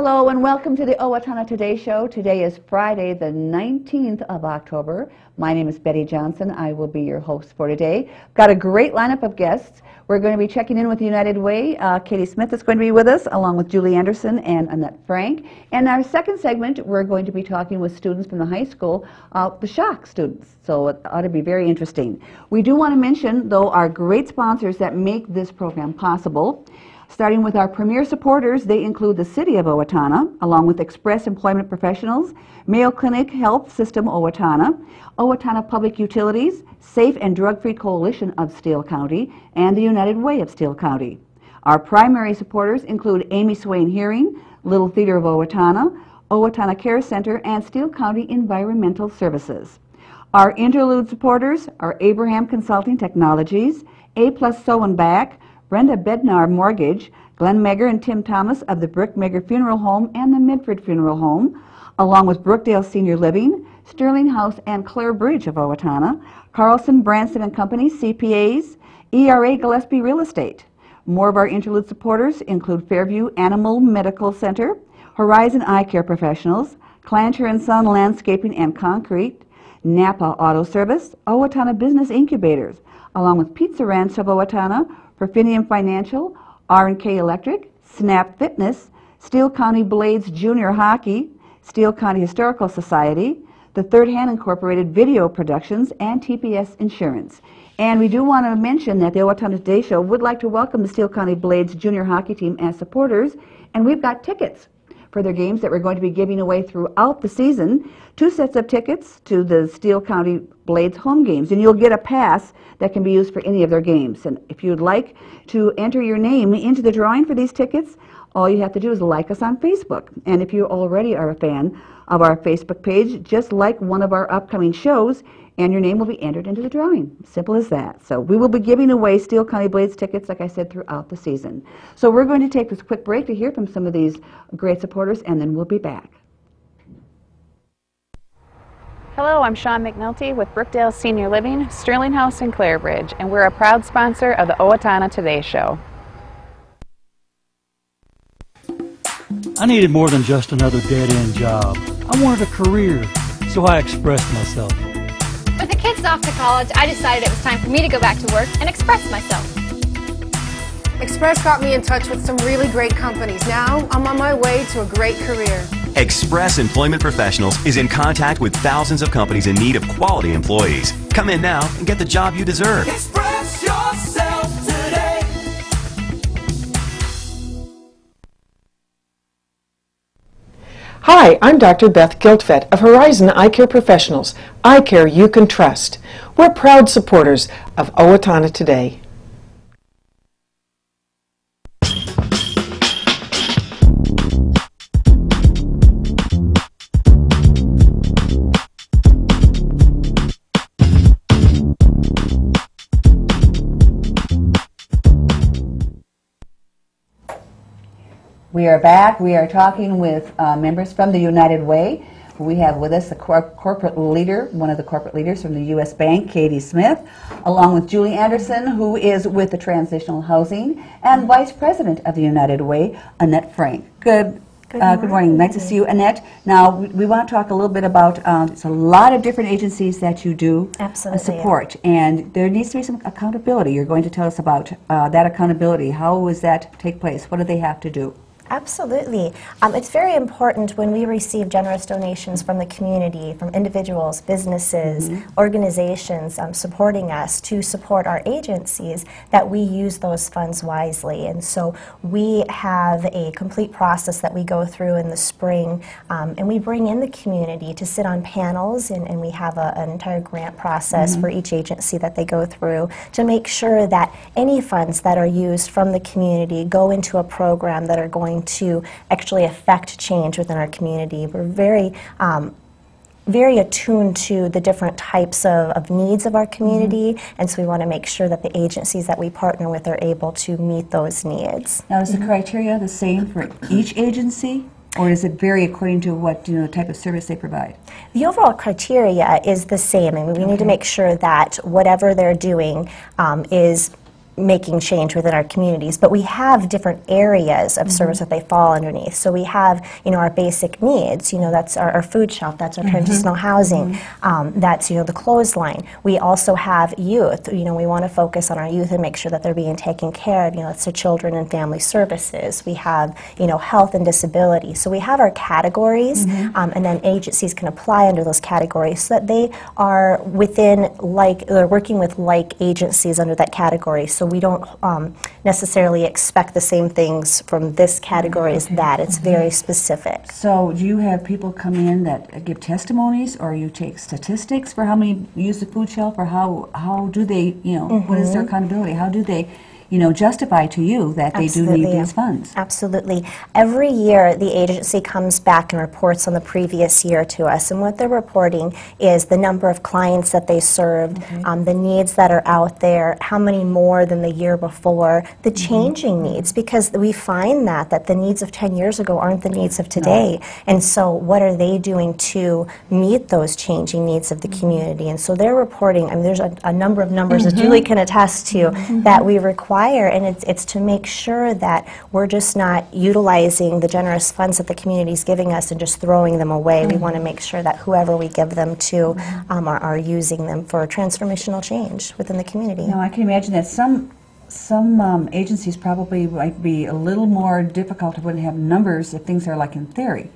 Hello and welcome to the Owatonna Today Show. Today is Friday, the 19th of October. My name is Betty Johnson. I will be your host for today. Got a great lineup of guests. We're going to be checking in with the United Way. Katie Smith is going to be with us, along with Julie Anderson and Annette Frank. And our second segment, we're going to be talking with students from the high school, the SHOC students. So it ought to be very interesting. We do want to mention, though, our great sponsors that make this program possible. Starting with our premier supporters, they include the City of Owatonna, along with Express Employment Professionals, Mayo Clinic Health System Owatonna, Owatonna Public Utilities, Safe and Drug-Free Coalition of Steele County, and the United Way of Steele County. Our primary supporters include Amy Swain Hearing, Little Theater of Owatonna, Owatonna Care Center, and Steele County Environmental Services. Our interlude supporters are Abraham Consulting Technologies, A+ Sew and Back, Brenda Bednar Mortgage, Glenn Megger and Tim Thomas of the Brick Megger Funeral Home and the Midford Funeral Home, along with Brookdale Senior Living, Sterling House and Clare Bridge of Owatonna, Carlson, Branson and Company, CPAs, ERA Gillespie Real Estate. More of our interlude supporters include Fairview Animal Medical Center, Horizon Eye Care Professionals, Clancher and Son Landscaping and Concrete, Napa Auto Service, Owatonna Business Incubators, along with Pizza Ranch of Owatonna, Perfinium Financial, R&K Electric, Snap Fitness, Steele County Blades Junior Hockey, Steele County Historical Society, the Third Hand Incorporated Video Productions, and TPS Insurance. And we do want to mention that the Owatonna Today Show would like to welcome the Steele County Blades Junior Hockey Team as supporters, and we've got tickets for their games that we're going to be giving away throughout the season. 2 sets of tickets to the Steele County Blades home games, and you'll get a pass that can be used for any of their games. And if you'd like to enter your name into the drawing for these tickets, all you have to do is like us on Facebook. And if you already are a fan of our Facebook page, just like one of our upcoming shows, and your name will be entered into the drawing. Simple as that. So we will be giving away Steele County Blades tickets, like I said, throughout the season. So we're going to take this quick break to hear from some of these great supporters, and then we'll be back. Hello, I'm Sean McNulty with Brookdale Senior Living, Sterling House and Clare Bridge, and we're a proud sponsor of the Owatonna Today Show. I needed more than just another dead-end job. I wanted a career, so I expressed myself. With the kids off to college, I decided it was time for me to go back to work and express myself. Express got me in touch with some really great companies. Now, I'm on my way to a great career. Express Employment Professionals is in contact with thousands of companies in need of quality employees. Come in now and get the job you deserve. Express yourself today. Hi, I'm Dr. Beth Giltvet of Horizon Eye Care Professionals. Eye care you can trust. We're proud supporters of Owatonna Today. We are back. We are talking with members from the United Way. We have with us the corporate leader, one of the corporate leaders from the U.S. Bank, Katie Smith, along with Julie Anderson, who is with the Transitional Housing, and Vice President of the United Way, Annette Frank. Good morning. Nice to see you, Annette. Now, we want to talk a little bit about, it's a lot of different agencies that you do support, and there needs to be some accountability. You're going to tell us about that accountability. How does that take place? What do they have to do? Absolutely. It's very important when we receive generous donations from the community, from individuals, businesses, organizations supporting us to support our agencies, that we use those funds wisely. And so we have a complete process that we go through in the spring, and we bring in the community to sit on panels, and we have an entire grant process for each agency that they go through to make sure that any funds that are used from the community go into a program that are going to actually affect change within our community. We're very attuned to the different types of needs of our community, and so we want to make sure that the agencies that we partner with are able to meet those needs. Now, is the criteria the same for each agency, or does it vary according to what type of service they provide? The overall criteria is the same, and we need to make sure that whatever they're doing is making change within our communities, but we have different areas of service that they fall underneath. So we have, our basic needs, that's our food shelf, that's our transitional housing, that's, the clothesline. We also have youth, we want to focus on our youth and make sure that they're being taken care of, that's the children and family services. We have, health and disability. So we have our categories, and then agencies can apply under those categories so that they are within, they're working with like agencies under that category. So we don't necessarily expect the same things from this category as that. It's very specific. So do you have people come in that give testimonies, or you take statistics for how many use the food shelf, or how do they, what is their accountability? How do they justify to you that they do need these funds? Absolutely. Every year the agency comes back and reports on the previous year to us, and what they're reporting is the number of clients that they served, the needs that are out there, how many more than the year before, the changing needs, because we find that the needs of 10 years ago aren't the needs of today. And so what are they doing to meet those changing needs of the community? And so they're reporting, there's a number of numbers that Julie can attest to that we require, and it's to make sure that we're just not utilizing the generous funds that the community is giving us and just throwing them away. We want to make sure that whoever we give them to are using them for transformational change within the community. Now, I can imagine that some agencies probably might be a little more difficult to wouldn't have numbers if things are like in theory.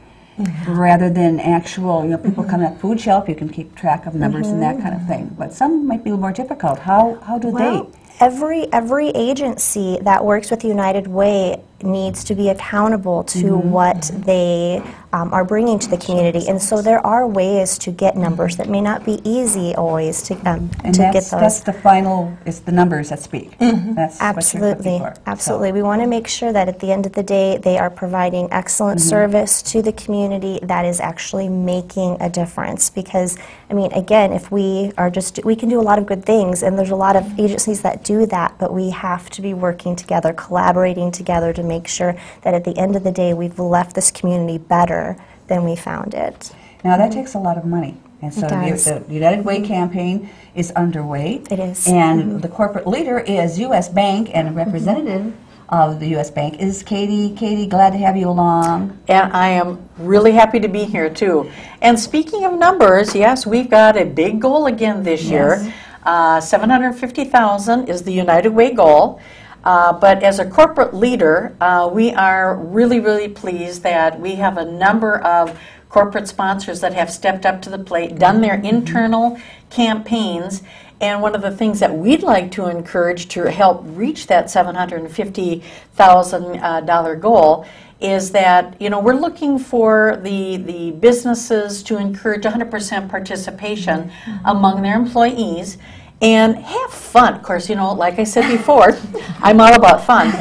Rather than actual, people come at food shelf, you can keep track of numbers and that kind of thing. But some might be a little more difficult. How do they? Every agency that works with United Way needs to be accountable to what they are bringing to the community, and so there are ways to get numbers that may not be easy always to get those. That's the final. It's the numbers that speak. That's absolutely, what you're looking for. Absolutely. We want to make sure that at the end of the day, they are providing excellent service to the community that is actually making a difference. Because again, if we can do a lot of good things, and there's a lot of agencies that do that, but we have to be working together, collaborating together to make sure that at the end of the day we've left this community better than we found it. Now that takes a lot of money, and so the United Way campaign is underway. It is. And the corporate leader is U.S. Bank, and a representative of the U.S. Bank is Katie. Katie, glad to have you along. And I am really happy to be here too. And speaking of numbers, yes, we've got a big goal again this year. 750,000 is the United Way goal. But as a corporate leader, we are really, really pleased that we have a number of corporate sponsors that have stepped up to the plate, done their internal campaigns, and one of the things that we'd like to encourage to help reach that $750,000 goal is that, we're looking for the businesses to encourage 100% participation among their employees. And have fun. Of course, like I said before, I'm all about fun.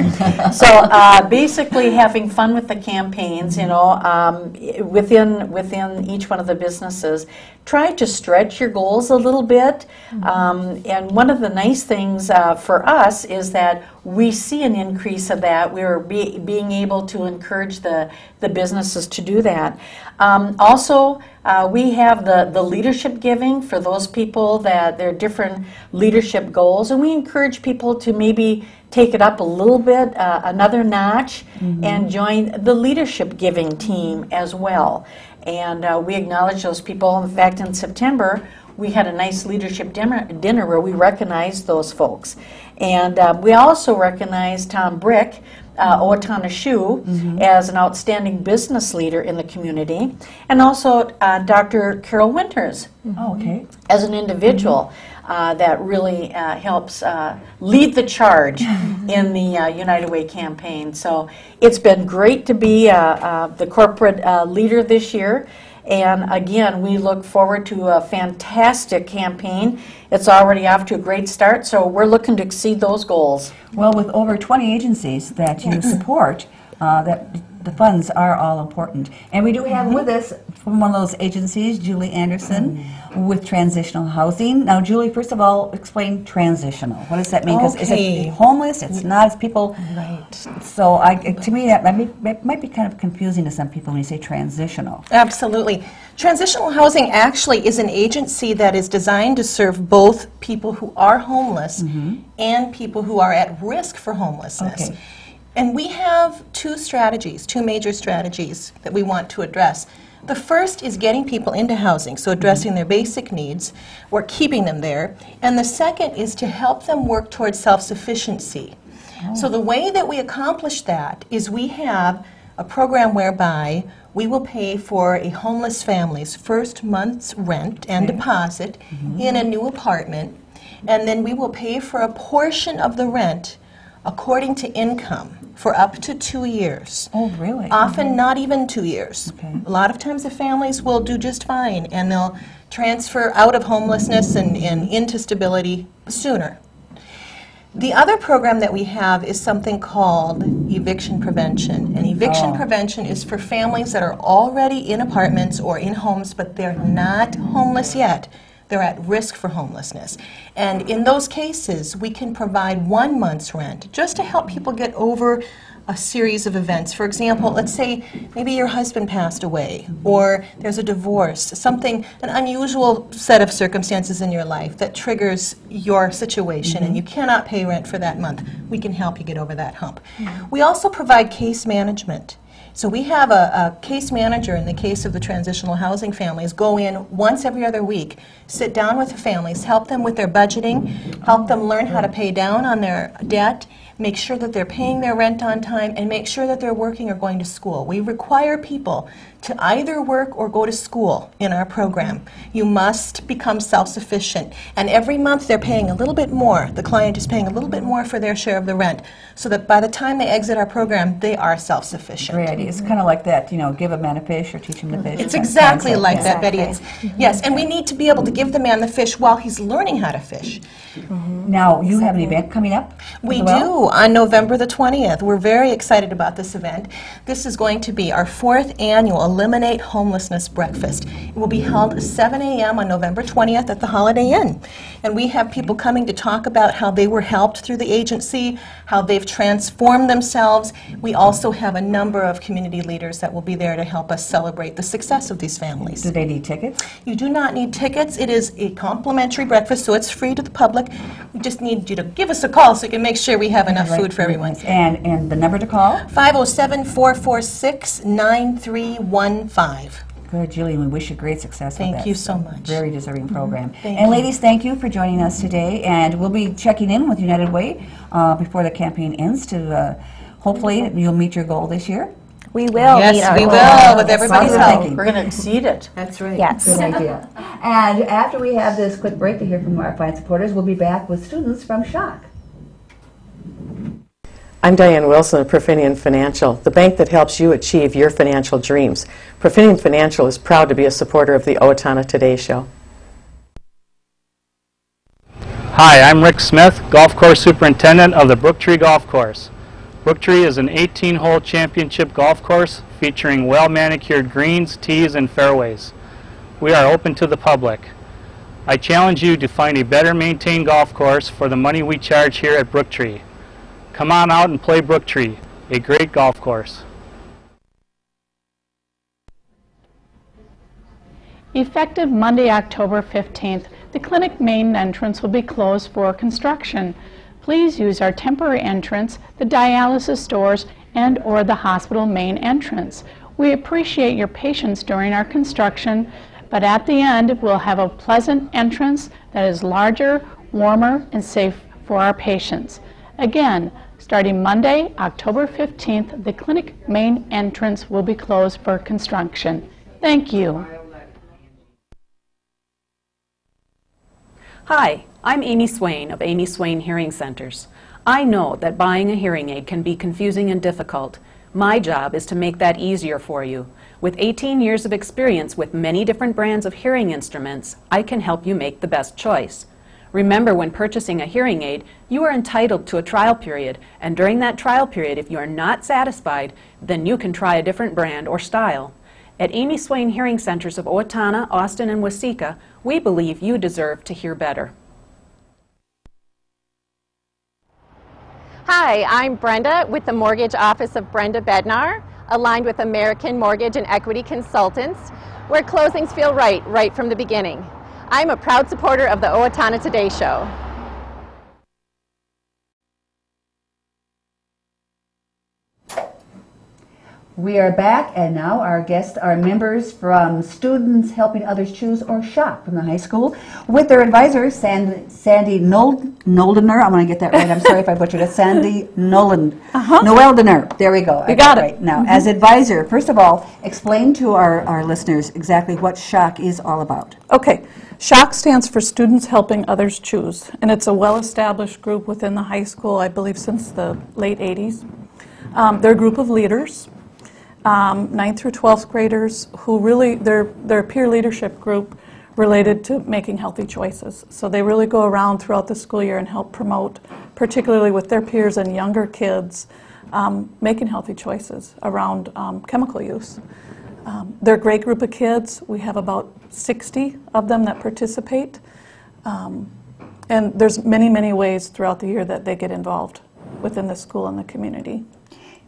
So basically having fun with the campaigns, within each one of the businesses. Try to stretch your goals a little bit. And one of the nice things for us is that we see an increase of that. We're being able to encourage the businesses to do that. Also, we have the leadership giving for those people that there are different leadership goals, and we encourage people to maybe take it up a little bit, another notch, and join the leadership giving team as well. And we acknowledge those people. In fact, in September, we had a nice leadership dinner where we recognized those folks. And we also recognized Tom Brick, Owatonna SHOC, as an outstanding business leader in the community, and also Dr. Carol Winters as an individual that really helps lead the charge in the United Way campaign. So it's been great to be the corporate leader this year. And again, we look forward to a fantastic campaign. It's already off to a great start, so we're looking to exceed those goals. Well, with over 20 agencies that you support, that the funds are all important. And we do have with us from one of those agencies, Julie Anderson with Transitional Housing. Now, Julie, first of all, explain transitional. What does that mean? Because is it homeless? It's not. It's people. Right. So, to me, that might be kind of confusing to some people when you say transitional. Absolutely. Transitional Housing actually is an agency that is designed to serve both people who are homeless and people who are at risk for homelessness. Okay. And we have two major strategies that we want to address. The first is getting people into housing, so addressing their basic needs or keeping them there. And the second is to help them work towards self-sufficiency. So the way that we accomplish that is we have a program whereby we will pay for a homeless family's first month's rent and deposit in a new apartment, and then we will pay for a portion of the rent according to income for up to 2 years. Oh, really? Often not even 2 years. Okay. A lot of times the families will do just fine, and they'll transfer out of homelessness and into stability sooner. The other program that we have is something called eviction prevention. And eviction prevention is for families that are already in apartments or in homes, but they're not homeless yet. They're at risk for homelessness. And in those cases, we can provide 1 month's rent just to help people get over a series of events. For example, let's say maybe your husband passed away, or there's a divorce, an unusual set of circumstances in your life that triggers your situation, and you cannot pay rent for that month. We can help you get over that hump. We also provide case management. So we have a case manager in the case of the transitional housing families go in once every other week, sit down with the families, help them with their budgeting, help them learn how to pay down on their debt, make sure that they're paying their rent on time, and make sure that they're working or going to school. We require people to either work or go to school in our program. You must become self-sufficient. And every month they're paying a little bit more. The client is paying a little bit more for their share of the rent, so that by the time they exit our program, they are self-sufficient. Great idea. It's kind of like that, give a man a fish or teach him to fish. It's exactly like that, Betty. Yes, and we need to be able to give the man the fish while he's learning how to fish. Now, you have an event coming up? We do, on November the 20th. We're very excited about this event. This is going to be our 4th annual Eliminate Homelessness Breakfast. It will be held at 7 a.m. on November 20th at the Holiday Inn. And we have people coming to talk about how they were helped through the agency, how they've transformed themselves. We also have a number of community leaders that will be there to help us celebrate the success of these families. Do they need tickets? You do not need tickets. It is a complimentary breakfast, so it's free to the public. We just need you to give us a call so we can make sure we have enough food for everyone. And the number to call? 507-446-9315. Good, Julie, we wish you great success with that. Thank you so much. Very deserving program. Thank and you. ladies, thank you for joining us today. And we'll be checking in with United Way before the campaign ends to hopefully you'll meet your goal this year. We will meet our we goal. will, with everybody's help. We're going to exceed it. That's right. Yes. Good idea. And after we have this quick break to hear from our fine supporters, we'll be back with students from SHOC. I'm Diane Wilson of Profinian Financial, the bank that helps you achieve your financial dreams. Profinian Financial is proud to be a supporter of the Owatonna Today Show. Hi, I'm Rick Smith, Golf Course Superintendent of the Brooktree Golf Course. Brooktree is an 18-hole championship golf course featuring well-manicured greens, tees, and fairways. We are open to the public. I challenge you to find a better maintained golf course for the money we charge here at Brooktree. Come on out and play Brooktree, a great golf course. Effective Monday, October 15th, the clinic main entrance will be closed for construction. Please use our temporary entrance, the dialysis stores, and or the hospital main entrance. We appreciate your patience during our construction, but at the end we'll have a pleasant entrance that is larger, warmer, and safe for our patients. Again, starting Monday, October 15th, the clinic main entrance will be closed for construction. Thank you. Hi, I'm Amy Swain of Amy Swain Hearing Centers. I know that buying a hearing aid can be confusing and difficult. My job is to make that easier for you. With 18 years of experience with many different brands of hearing instruments, I can help you make the best choice. Remember, when purchasing a hearing aid, you are entitled to a trial period, and during that trial period, if you are not satisfied, then you can try a different brand or style. At Amy Swain Hearing Centers of Owatonna, Austin, and Waseca, we believe you deserve to hear better. Hi, I'm Brenda with the Mortgage Office of Brenda Bednar, aligned with American Mortgage and Equity Consultants, where closings feel right from the beginning. I'm a proud supporter of the Owatonna Today Show. We are back, and now our guests are members from Students Helping Others Choose, or SHOC, from the high school, with their advisor, Sandy Noeldner. I'm going to get that right. I'm sorry if I butchered it. Sandy Noeldner. There we go. You got it. Right. Now, as advisor, first of all, explain to our listeners exactly what SHOC is all about. Okay. SHOC stands for Students Helping Others Choose, and it's a well-established group within the high school, I believe, since the late 80s. They're a group of leaders. 9th through 12th graders who really, they're a peer leadership group related to making healthy choices. So they really go around throughout the school year and help promote, particularly with their peers and younger kids, making healthy choices around chemical use. They're a great group of kids. We have about 60 of them that participate. And there's many, many ways throughout the year that they get involved within the school and the community.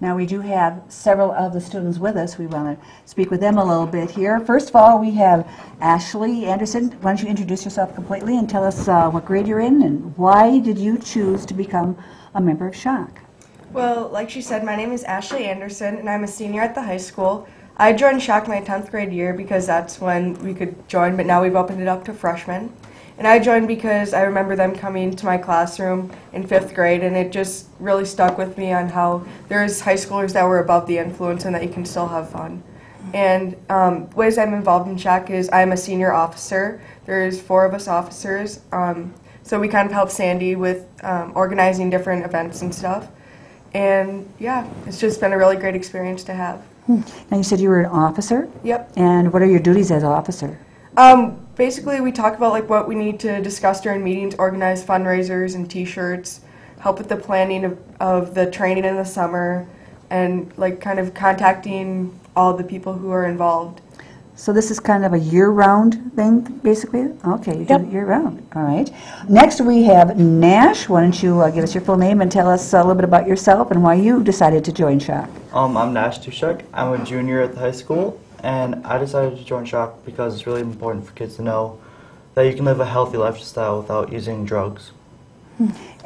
Now, we do have several of the students with us. We want to speak with them a little bit here. First of all, we have Ashley Anderson. Why don't you introduce yourself completely and tell us what grade you're in and why did you choose to become a member of SHOC? Well, like she said, my name is Ashley Anderson, and I'm a senior at the high school. I joined SHOC my 10th grade year because that's when we could join, but now we've opened it up to freshmen. And I joined because I remember them coming to my classroom in 5th grade, and it just really stuck with me on how there's high schoolers that were above the influence and that you can still have fun. And ways I'm involved in SHOC is I'm a senior officer. There's 4 of us officers, so we kind of help Sandy with organizing different events and stuff. And yeah, it's just been a really great experience to have. Now, you said you were an officer? Yep. And what are your duties as an officer? Basically, we talk about like what we need to discuss during meetings, organize fundraisers and T-shirts, help with the planning of the training in the summer, and like kind of contacting all the people who are involved. So this is kind of a year-round thing, basically? Okay, you do it year-round. All right. Next, we have Nash. Why don't you give us your full name and tell us a little bit about yourself and why you decided to join SHOC? I'm Nash Dushek. I'm a junior at the high school. And I decided to join SHOC because it's really important for kids to know that you can live a healthy lifestyle without using drugs.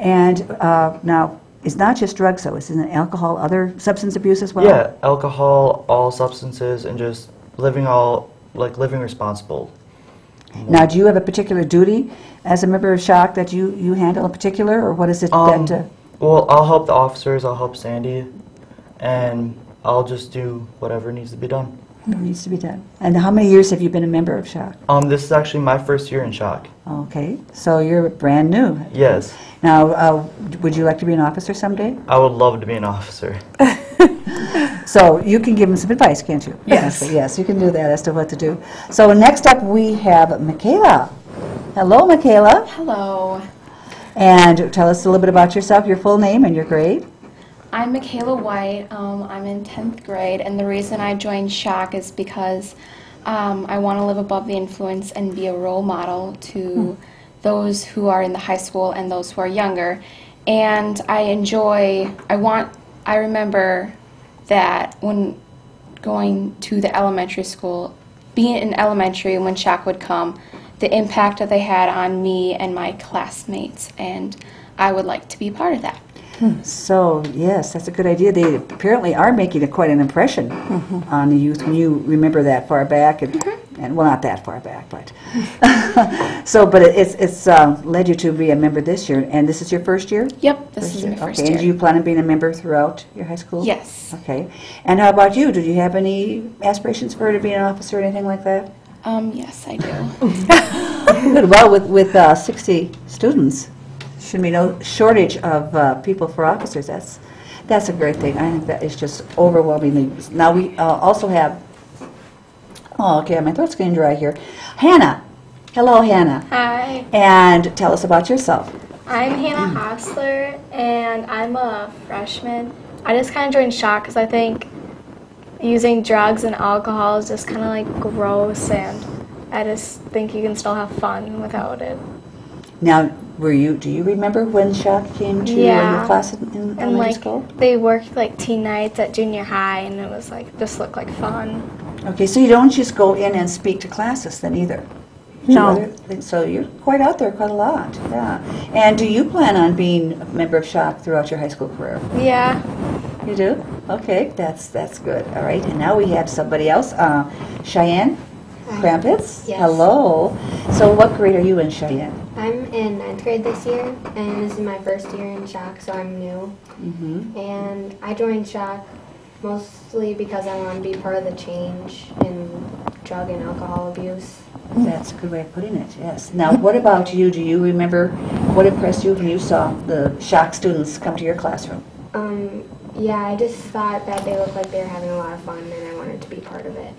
And now, it's not just drugs, though. It's alcohol, other substance abuse as well? Yeah, alcohol, all substances, and just living responsible. Now, do you have a particular duty as a member of SHOC that you handle in particular, or what is it that... Well, I'll help the officers, I'll help Sandy, and I'll just do whatever needs to be done. What needs to be done. And how many years have you been a member of SHOC? This is actually my first year in SHOC. Okay, so you're brand new. Yes. Now, would you like to be an officer someday? I would love to be an officer. So you can give them some advice, can't you? Yes. Yes, you can do that as to what to do. So next up we have Michala. Hello, Michala. Hello. And tell us a little bit about yourself, your full name and your grade. I'm Michala White. I'm in 10th grade, and the reason I joined SHOC is because I want to live above the influence and be a role model to those who are in the high school and those who are younger. And I remember that when going to the elementary school, being in elementary when SHOC would come, the impact that they had on me and my classmates, and I would like to be part of that. So, yes, that's a good idea. They apparently are making quite an impression on the youth when you remember that far back, and well, not that far back, but but it's led you to be a member this year, and this is your first year? Yep, this is my first year. And do you plan on being a member throughout your high school? Yes. Okay. And how about you? Did you have any aspirations for to be an officer or anything like that? Yes, I do. Good. Well, with 60 students, should be no shortage of people for officers. That's a great thing. I think that is just overwhelming. Now we also have, oh, okay, my throat's getting dry here. Hanna, Hello, Hannah. Hi. And tell us about yourself. I'm Hanna Hosler, and I'm a freshman. I just kind of joined SHOC because I think using drugs and alcohol is just kind of like gross, and I just think you can still have fun without it. Now, do you remember when SHOC came to your class in elementary school? They worked like teen nights at junior high, and it was like, just looked like fun. Okay, so you don't just go in and speak to classes then either? No. So you're quite out there quite a lot, yeah. And do you plan on being a member of SHOC throughout your high school career? Yeah. You do? Okay, that's good. All right, and now we have somebody else. Cheyenne? Krampitz? Yes. Hello. So what grade are you in, Cheyenne? I'm in 9th grade this year, and this is my first year in SHOC, so I'm new. And I joined SHOC mostly because I want to be part of the change in drug and alcohol abuse. That's a good way of putting it, yes. Now, what about you? Do you remember what impressed you when you saw the SHOC students come to your classroom? Yeah, I just thought that they looked like they were having a lot of fun, and I wanted to be part of it.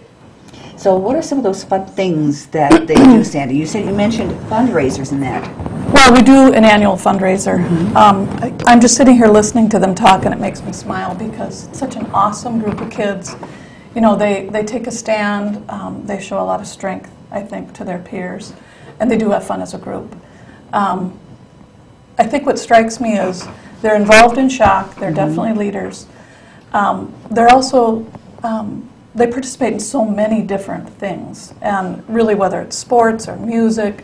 So what are some of those fun things that they do, Sandy? You mentioned fundraisers and that. Well, we do an annual fundraiser. I'm just sitting here listening to them talk, and it makes me smile because it's such an awesome group of kids. You know, they take a stand. They show a lot of strength, I think, to their peers, and they do have fun as a group. I think what strikes me is they're involved in SHOC. They're definitely leaders. They're also they participate in so many different things, and really whether it's sports or music,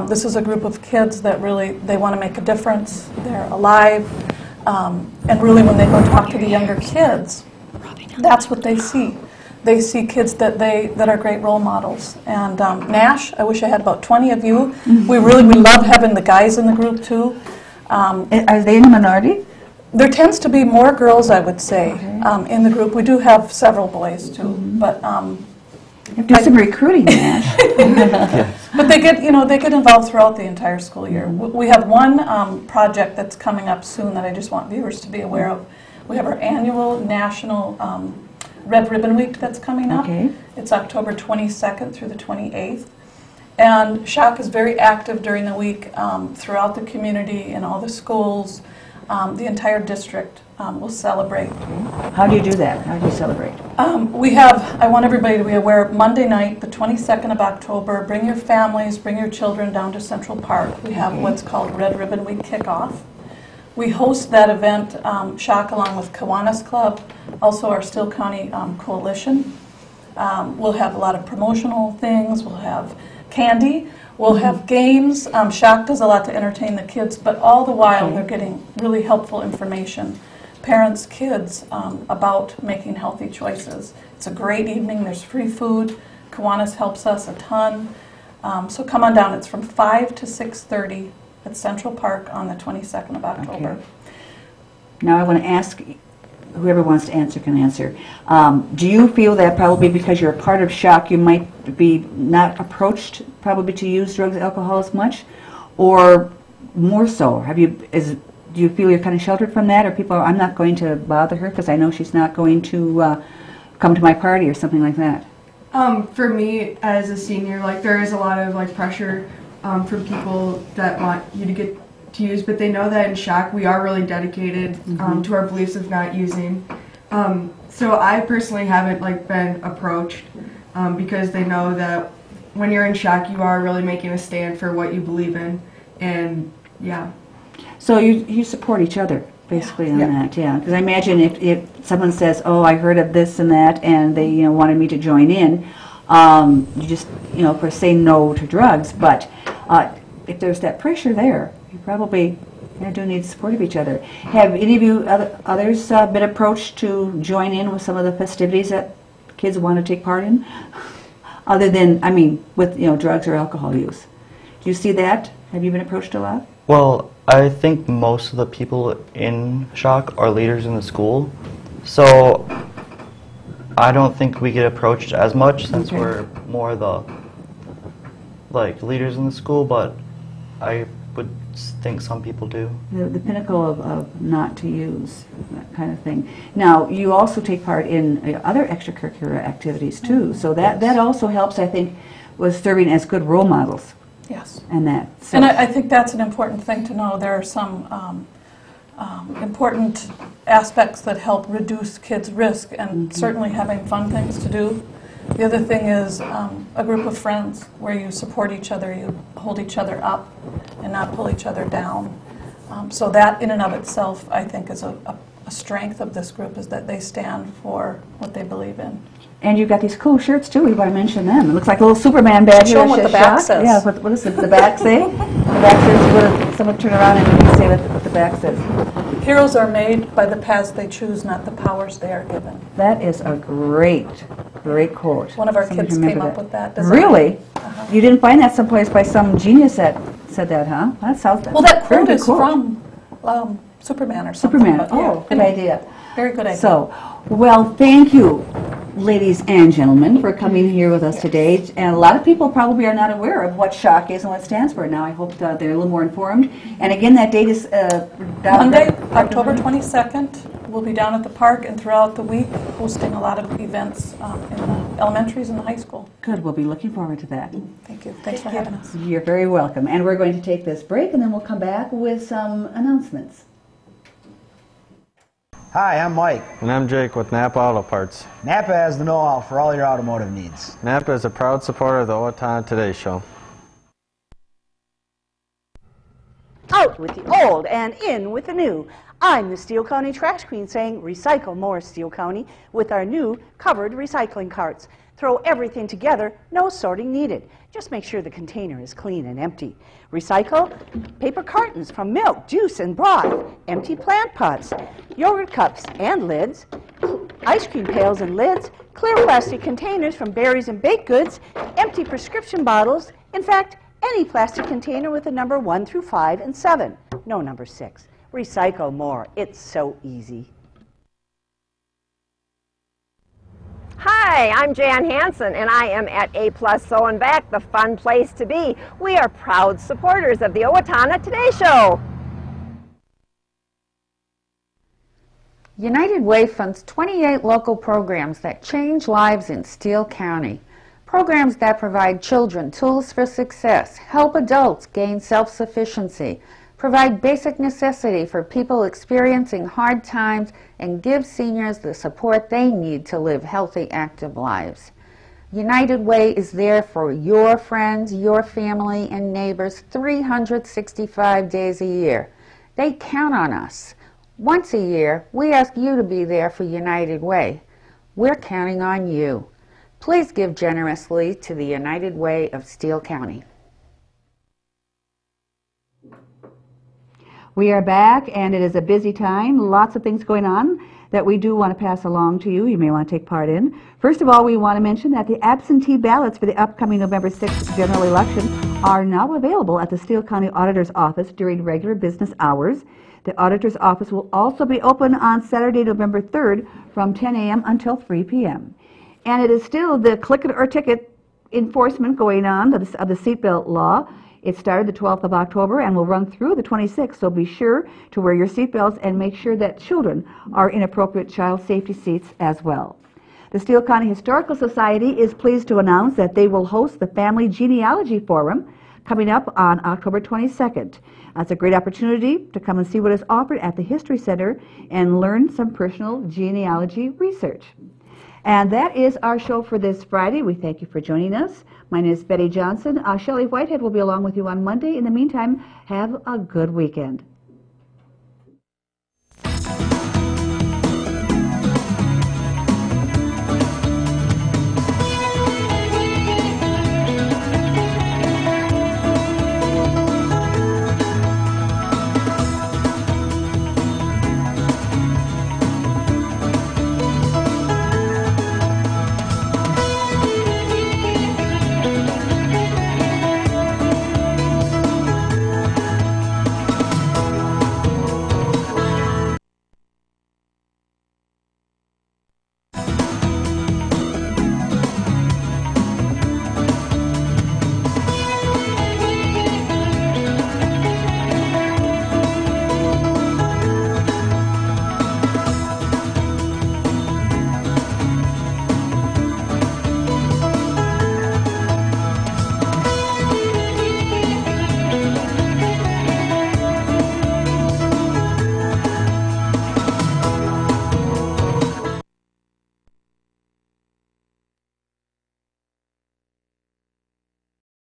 this is a group of kids that really, they want to make a difference. They're alive, and really when they go talk to the younger kids, that's what they see. They see kids that are great role models. And Nash, I wish I had about 20 of you. We love having the guys in the group too. Are they in the minority? There tends to be more girls, I would say, in the group. We do have several boys too, but you do some recruiting, Nash. But they get involved throughout the entire school year. We have one project that's coming up soon that I just want viewers to be aware of. We have our annual national Red Ribbon Week that's coming up. It's October 22nd through the 28th. And SHOC is very active during the week throughout the community, in all the schools. The entire district will celebrate. How do you do that? How do you celebrate? I want everybody to be aware, Monday night, the 22nd of October, bring your families, bring your children down to Central Park. We have what's called Red Ribbon Week Kickoff. We host that event, SHOC, along with Kiwanis Club, also our Steele County Coalition. We'll have a lot of promotional things. We'll have candy. We'll have games. SHOC does a lot to entertain the kids, but all the while they're getting really helpful information, parents, kids, about making healthy choices. It's a great evening. There's free food. Kiwanis helps us a ton. So come on down. It's from 5 to 6:30 at Central Park on the 22nd of October. Now I want to ask, whoever wants to answer can answer. Do you feel that probably because you're a part of SHOC, you might be not approached probably to use drugs and alcohol as much, or more so? Do you feel you're kind of sheltered from that, or people are, I'm not going to bother her because I know she's not going to come to my party or something like that? For me, as a senior, there is a lot of pressure from people that want you to get to use, but they know that in SHOC we are really dedicated to our beliefs of not using. So I personally haven't been approached because they know that when you're in SHOC you are really making a stand for what you believe in, and yeah. So you support each other basically on that, yeah. Because I imagine if someone says, "Oh, I heard of this and that," and they wanted me to join in, you just of course say no to drugs. But if there's that pressure there, you probably do need support of each other. Have any of you others been approached to join in with some of the festivities that kids want to take part in, other than with drugs or alcohol use? Do you see that? Have you been approached a lot? Well, I think most of the people in SHOC are leaders in the school, so I don't think we get approached as much since we're more the leaders in the school, but I would think some people do. The pinnacle of not to use, that kind of thing. Now, you also take part in other extracurricular activities too, so that also helps, I think, with serving as good role models Yes. Annette. So And I think that's an important thing to know. There are some important aspects that help reduce kids' risk, and certainly having fun things to do. The other thing is a group of friends where you support each other, you hold each other up and not pull each other down. So that in and of itself, I think, is a strength of this group, is that they stand for what they believe in. And you've got these cool shirts too. We want to mention them. It looks like a little Superman badge here. Show them what the back says. Yeah, what does the back say? The back says, someone turn around and you say what the back says. Heroes are made by the paths they choose, not the powers they are given. That is a great quote. One of our Someone kids remember came up with that. Really? You didn't find that someplace by some genius that said that, huh? That sounds Well, that very quote good is from Superman or something. Superman. but Oh, good idea. Very good idea. So, well, thank you, ladies and gentlemen, for coming here with us today. And a lot of people probably are not aware of what SHOC is and what it stands for. Now, I hope they're a little more informed. And again, that date is Monday, October 22nd. We'll be down at the park and throughout the week hosting a lot of events in the elementaries and the high school. Good. We'll be looking forward to that. Thank you. Thanks for having us. You're very welcome. And we're going to take this break, and then we'll come back with some announcements. Hi, I'm Mike. And I'm Jake with Napa Auto Parts. Napa has the know-how for all your automotive needs. Napa is a proud supporter of the Owatonna Today Show. Out with the old and in with the new. I'm the Steele County Trash Queen saying recycle more, Steele County, with our new covered recycling carts. Throw everything together, no sorting needed. Just make sure the container is clean and empty. Recycle paper cartons from milk, juice, and broth, empty plant pots, yogurt cups and lids, ice cream pails and lids, clear plastic containers from berries and baked goods, empty prescription bottles, in fact, any plastic container with the number 1 through 5 and 7, no number 6. Recycle more. It's so easy. Hi, I'm Jan Hansen, and I am at A+ So and Back, the fun place to be. We are proud supporters of the Owatonna Today Show. United Way funds 28 local programs that change lives in Steele County. Programs that provide children tools for success, help adults gain self-sufficiency, provide basic necessity for people experiencing hard times, and give seniors the support they need to live healthy, active lives. United Way is there for your friends, your family, and neighbors 365 days a year. They count on us. Once a year, we ask you to be there for United Way. We're counting on you. Please give generously to the United Way of Steele County. We are back, and it is a busy time. Lots of things going on that we do want to pass along to you. You may want to take part in. First of all, we want to mention that the absentee ballots for the upcoming November 6th general election are now available at the Steele County Auditor's Office during regular business hours. The Auditor's Office will also be open on Saturday, November 3rd from 10 a.m. until 3 p.m. And it is still the click it or ticket enforcement going on of the seatbelt law. It started the 12th of October and will run through the 26th, so be sure to wear your seatbelts and make sure that children are in appropriate child safety seats as well. The Steele County Historical Society is pleased to announce that they will host the Family Genealogy Forum coming up on October 22nd. That's a great opportunity to come and see what is offered at the History Center and learn some personal genealogy research. And that is our show for this Friday. We thank you for joining us. My name is Betty Johnson. Shelley Whitehead will be along with you on Monday. In the meantime, have a good weekend.